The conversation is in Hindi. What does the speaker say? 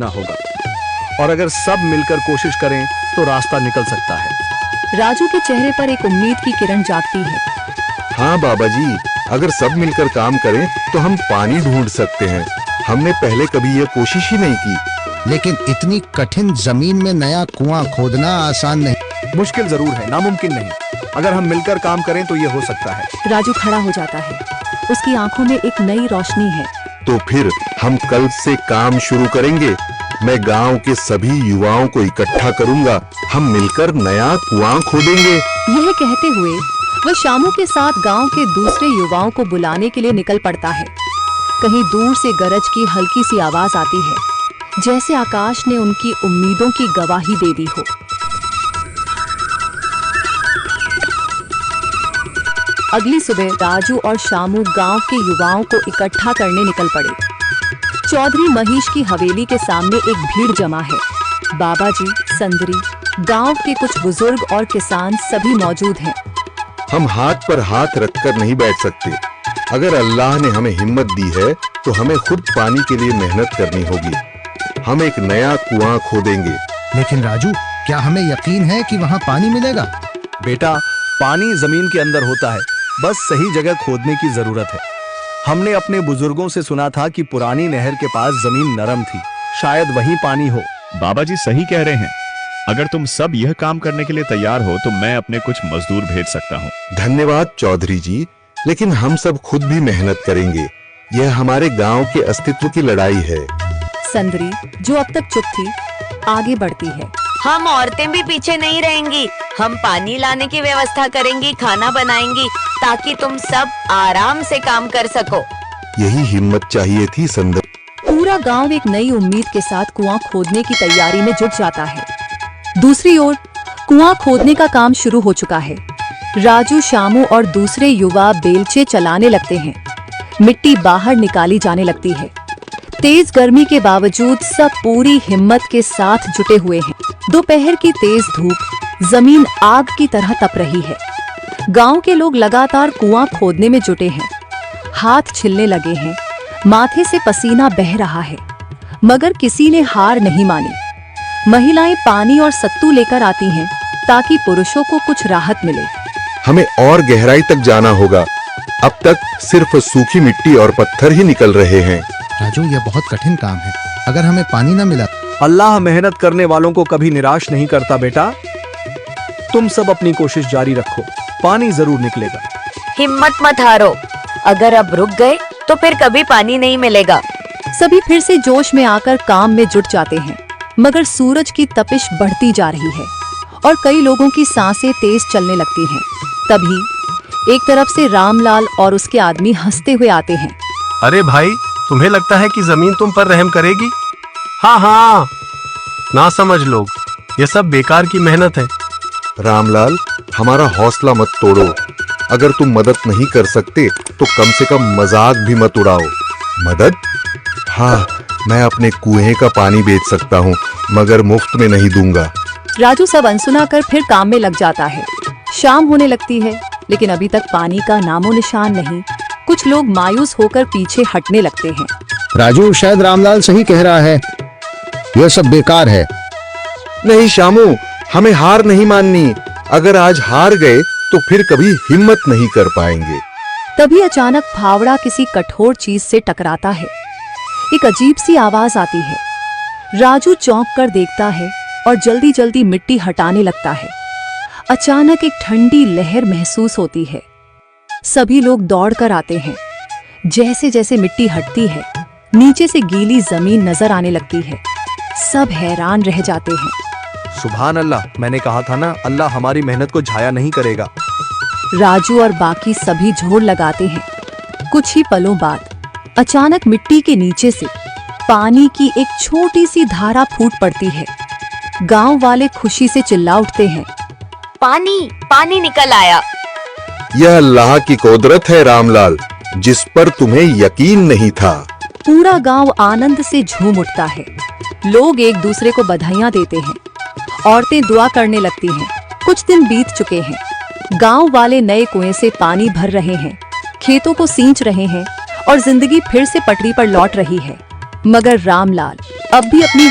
ना होगा, और अगर सब मिलकर कोशिश करें तो रास्ता निकल सकता है। राजू के चेहरे पर एक उम्मीद की किरण जागती है। हाँ बाबा जी, अगर सब मिलकर काम करें तो हम पानी ढूंढ सकते हैं। हमने पहले कभी ये कोशिश ही नहीं की। लेकिन इतनी कठिन जमीन में नया कुआं खोदना आसान नहीं। मुश्किल जरूर है, नामुमकिन नहीं। अगर हम मिलकर काम करें तो ये हो सकता है। राजू खड़ा हो जाता है, उसकी आंखों में एक नई रोशनी है। तो फिर हम कल से काम शुरू करेंगे। मैं गांव के सभी युवाओं को इकट्ठा करूंगा, हम मिलकर नया कुआं खोदेंगे। यह कहते हुए वह शामू के साथ गांव के दूसरे युवाओं को बुलाने के लिए निकल पड़ता है। कहीं दूर से गरज की हल्की सी आवाज आती है, जैसे आकाश ने उनकी उम्मीदों की गवाही दे दी हो। अगली सुबह राजू और शामू गांव के युवाओं को इकट्ठा करने निकल पड़े। चौधरी महेश की हवेली के सामने एक भीड़ जमा है। बाबा जी, संदरी, गांव के कुछ बुजुर्ग और किसान सभी मौजूद हैं। हम हाथ पर हाथ रखकर नहीं बैठ सकते। अगर अल्लाह ने हमें हिम्मत दी है तो हमें खुद पानी के लिए मेहनत करनी होगी। हम एक नया कुआं खोदेंगे। लेकिन राजू, क्या हमें यकीन है कि वहाँ पानी मिलेगा? बेटा, पानी जमीन के अंदर होता है, बस सही जगह खोदने की जरूरत है। हमने अपने बुजुर्गों से सुना था कि पुरानी नहर के पास जमीन नरम थी, शायद वहीं पानी हो। बाबा जी सही कह रहे हैं। अगर तुम सब यह काम करने के लिए तैयार हो तो मैं अपने कुछ मजदूर भेज सकता हूँ। धन्यवाद चौधरी जी, लेकिन हम सब खुद भी मेहनत करेंगे। यह हमारे गांव के अस्तित्व की लड़ाई है। संदरी, जो अब तक चुप थी, आगे बढ़ती है। हम औरतें भी पीछे नहीं रहेंगी। हम पानी लाने की व्यवस्था करेंगी, खाना बनाएंगी, ताकि तुम सब आराम से काम कर सको। यही हिम्मत चाहिए थी संदर। पूरा गांव एक नई उम्मीद के साथ कुआं खोदने की तैयारी में जुट जाता है। दूसरी ओर कुआं खोदने का काम शुरू हो चुका है। राजू, शामू और दूसरे युवा बेलचे चलाने लगते हैं। मिट्टी बाहर निकाली जाने लगती है। तेज गर्मी के बावजूद सब पूरी हिम्मत के साथ जुटे हुए हैं। दोपहर की तेज धूप जमीन आग की तरह तप रही है। गांव के लोग लगातार कुआं खोदने में जुटे हैं। हाथ छिलने लगे हैं, माथे से पसीना बह रहा है, मगर किसी ने हार नहीं मानी। महिलाएं पानी और सत्तू लेकर आती हैं ताकि पुरुषों को कुछ राहत मिले। हमें और गहराई तक जाना होगा। अब तक सिर्फ सूखी मिट्टी और पत्थर ही निकल रहे हैं। राजू, यह बहुत कठिन काम है। अगर हमें पानी न मिला? अल्लाह मेहनत करने वालों को कभी निराश नहीं करता बेटा। तुम सब अपनी कोशिश जारी रखो, पानी जरूर निकलेगा। हिम्मत मत हारो। अगर अब रुक गए तो फिर कभी पानी नहीं मिलेगा। सभी फिर से जोश में आकर काम में जुट जाते हैं, मगर सूरज की तपिश बढ़ती जा रही है और कई लोगों की सांसें तेज चलने लगती हैं। तभी एक तरफ से रामलाल और उसके आदमी हंसते हुए आते हैं। अरे भाई, तुम्हें लगता है कि जमीन तुम पर रहम करेगी? हाँ हाँ, ना समझ लोग, ये सब बेकार की मेहनत है। रामलाल, हमारा हौसला मत तोड़ो। अगर तुम मदद नहीं कर सकते तो कम से कम मजाक भी मत उड़ाओ। मदद? हाँ, मैं अपने कुएं का पानी बेच सकता हूँ, मगर मुफ्त में नहीं दूंगा। राजू सब अनसुना कर फिर काम में लग जाता है। शाम होने लगती है, लेकिन अभी तक पानी का नामो निशान नहीं। कुछ लोग मायूस होकर पीछे हटने लगते हैं। राजू, शायद रामलाल सही कह रहा है, यह सब बेकार है। नहीं शामू, हमें हार नहीं माननी। अगर आज हार गए तो फिर कभी हिम्मत नहीं कर पाएंगे। तभी अचानक फावड़ा किसी कठोर चीज से टकराता है। एक अजीब सी आवाज आती है। राजू चौंक कर देखता है और जल्दी जल्दी मिट्टी हटाने लगता है। अचानक एक ठंडी लहर महसूस होती है। सभी लोग दौड़कर आते हैं। जैसे जैसे मिट्टी हटती है, नीचे से गीली जमीन नजर आने लगती है। सब हैरान रह जाते हैं। सुभान अल्लाह, मैंने कहा था ना, अल्लाह हमारी मेहनत को जाया नहीं करेगा। राजू और बाकी सभी जोर लगाते हैं। कुछ ही पलों बाद अचानक मिट्टी के नीचे से पानी की एक छोटी सी धारा फूट पड़ती है। गांव वाले खुशी से चिल्ला उठते हैं। पानी, पानी निकल आया। यह अल्लाह की कुदरत है रामलाल, जिस पर तुम्हें यकीन नहीं था। पूरा गांव आनंद से झूम उठता है। लोग एक दूसरे को बधाइयां देते हैं। औरतें दुआ करने लगती हैं। कुछ दिन बीत चुके हैं। गांव वाले नए कुएं से पानी भर रहे हैं, खेतों को सींच रहे हैं और जिंदगी फिर से पटरी पर लौट रही है। मगर रामलाल अब भी अपनी